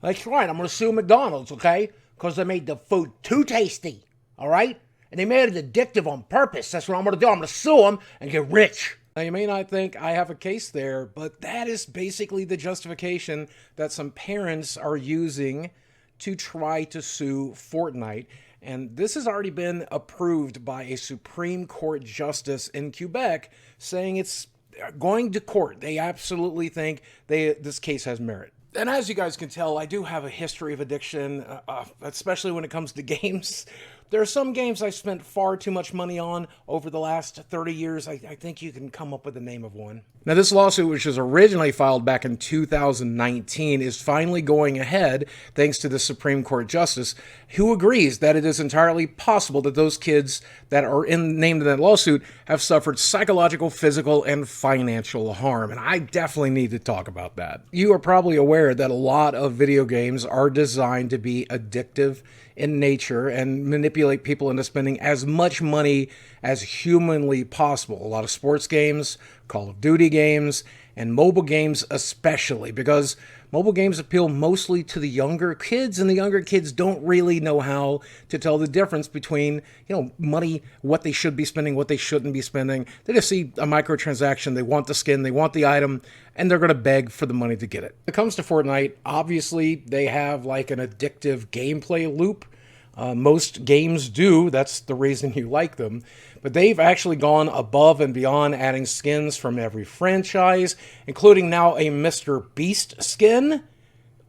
That's right. I'm going to sue McDonald's, okay? Because they made the food too tasty, all right? And they made it addictive on purpose. That's what I'm going to do. I'm going to sue them and get rich. Now, you may not think I have a case there, but that is basically the justification that some parents are using to try to sue Fortnite. And this has already been approved by a Supreme Court justice in Quebec, saying it's going to court. They absolutely think this case has merit. And as you guys can tell, I do have a history of addiction, especially when it comes to games. There are some games I spent far too much money on over the last 30 years. I think you can come up with the name of one. Now, this lawsuit, which was originally filed back in 2019, is finally going ahead thanks to the Supreme Court justice, who agrees that it is entirely possible that those kids that are named in that lawsuit have suffered psychological, physical, and financial harm. And I definitely need to talk about that. You are probably aware that a lot of video games are designed to be addictive in nature and manipulate people into spending as much money as humanly possible. A lot of sports games, Call of Duty games, and mobile games especially, because mobile games appeal mostly to the younger kids, and the younger kids don't really know how to tell the difference between, money, what they should be spending, what they shouldn't be spending. They just see a microtransaction, they want the skin, they want the item, and they're going to beg for the money to get it. When it comes to Fortnite, obviously they have like an addictive gameplay loop. Most games do. That's the reason you like them. But they've actually gone above and beyond, adding skins from every franchise, including now a Mr. Beast skin.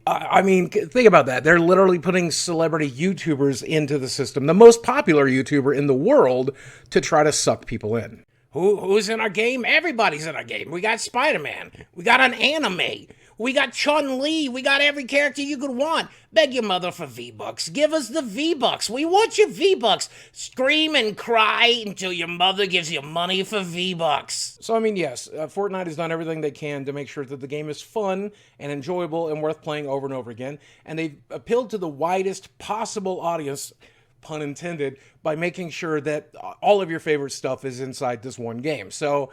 I mean, think about that. They're literally putting celebrity YouTubers into the system, the most popular YouTuber in the world, to try to suck people in. Who's in our game? Everybody's in our game. We got Spider-Man. We got an anime. We got Chun-Li. We got every character you could want. Beg your mother for V-Bucks. Give us the V-Bucks. We want your V-Bucks. Scream and cry until your mother gives you money for V-Bucks. So, I mean, yes, Fortnite has done everything they can to make sure that the game is fun and enjoyable and worth playing over and over again. And they've appealed to the widest possible audience, pun intended, by making sure that all of your favorite stuff is inside this one game. So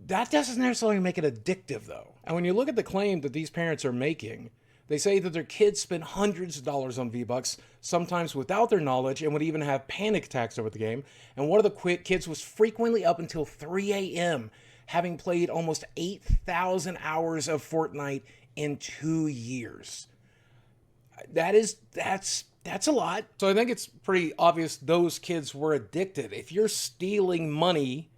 that doesn't necessarily make it addictive, though. And when you look at the claim that these parents are making, they say that their kids spend hundreds of dollars on V-Bucks, sometimes without their knowledge, and would even have panic attacks over the game. And one of the kids was frequently up until 3 a.m., having played almost 8,000 hours of Fortnite in 2 years. That's a lot. So I think it's pretty obvious those kids were addicted. If you're stealing money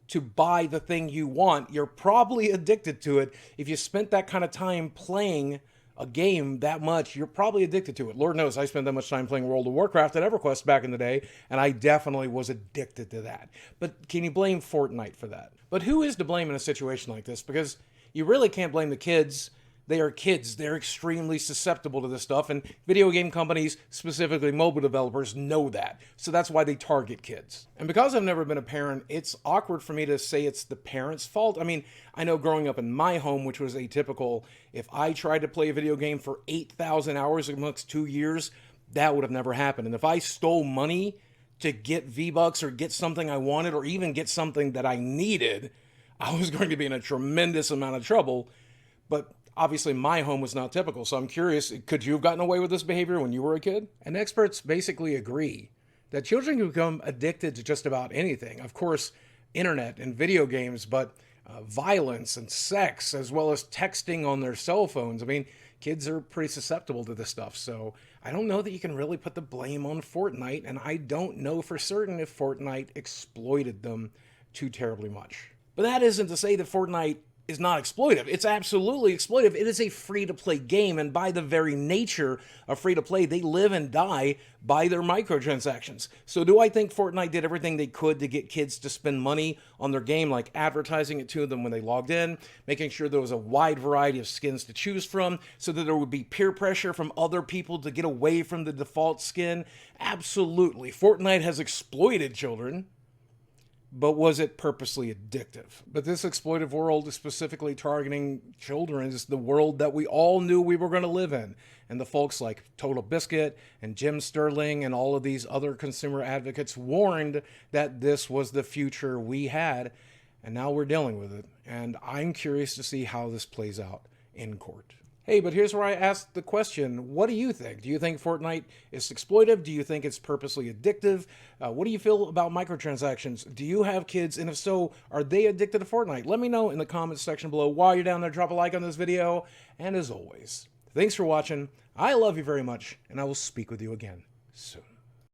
to buy the thing you want, you're probably addicted to it. If you spent that kind of time playing a game that much, you're probably addicted to it. Lord knows I spent that much time playing World of Warcraft at EverQuest back in the day, and I definitely was addicted to that. But can you blame Fortnite for that? But who is to blame in a situation like this? Because you really can't blame the kids. They are kids. They're extremely susceptible to this stuff, and video game companies, specifically mobile developers, know that. So that's why they target kids. And because I've never been a parent, it's awkward for me to say it's the parents' fault. I mean, I know growing up in my home, which was atypical, if I tried to play a video game for 8,000 hours amongst 2 years, that would have never happened. And if I stole money to get V-Bucks or get something I wanted or even get something that I needed, I was going to be in a tremendous amount of trouble. But obviously, my home was not typical, so I'm curious, could you have gotten away with this behavior when you were a kid? And experts basically agree that children can become addicted to just about anything. Of course, internet and video games, but violence and sex, as well as texting on their cell phones. I mean, kids are pretty susceptible to this stuff, so I don't know that you can really put the blame on Fortnite, and I don't know for certain if Fortnite exploited them too terribly much. But that isn't to say that Fortnite is not exploitive. It's absolutely exploitive. It is a free-to-play game, and by the very nature of free-to-play, they live and die by their microtransactions. So do I think Fortnite did everything they could to get kids to spend money on their game, like advertising it to them when they logged in, making sure there was a wide variety of skins to choose from, so that there would be peer pressure from other people to get away from the default skin? Absolutely. Fortnite has exploited children. But was it purposely addictive? But this exploitive world is specifically targeting children. Is the world that we all knew we were going to live in. And the folks like Total Biscuit and Jim Sterling and all of these other consumer advocates warned that this was the future we had. And now we're dealing with it. And I'm curious to see how this plays out in court. Hey, but here's where I ask the question, what do you think? Do you think Fortnite is exploitive? Do you think it's purposely addictive? What do you feel about microtransactions? Do you have kids? And if so, are they addicted to Fortnite? Let me know in the comments section below. While you're down there, drop a like on this video. And as always, thanks for watching. I love you very much, and I will speak with you again soon.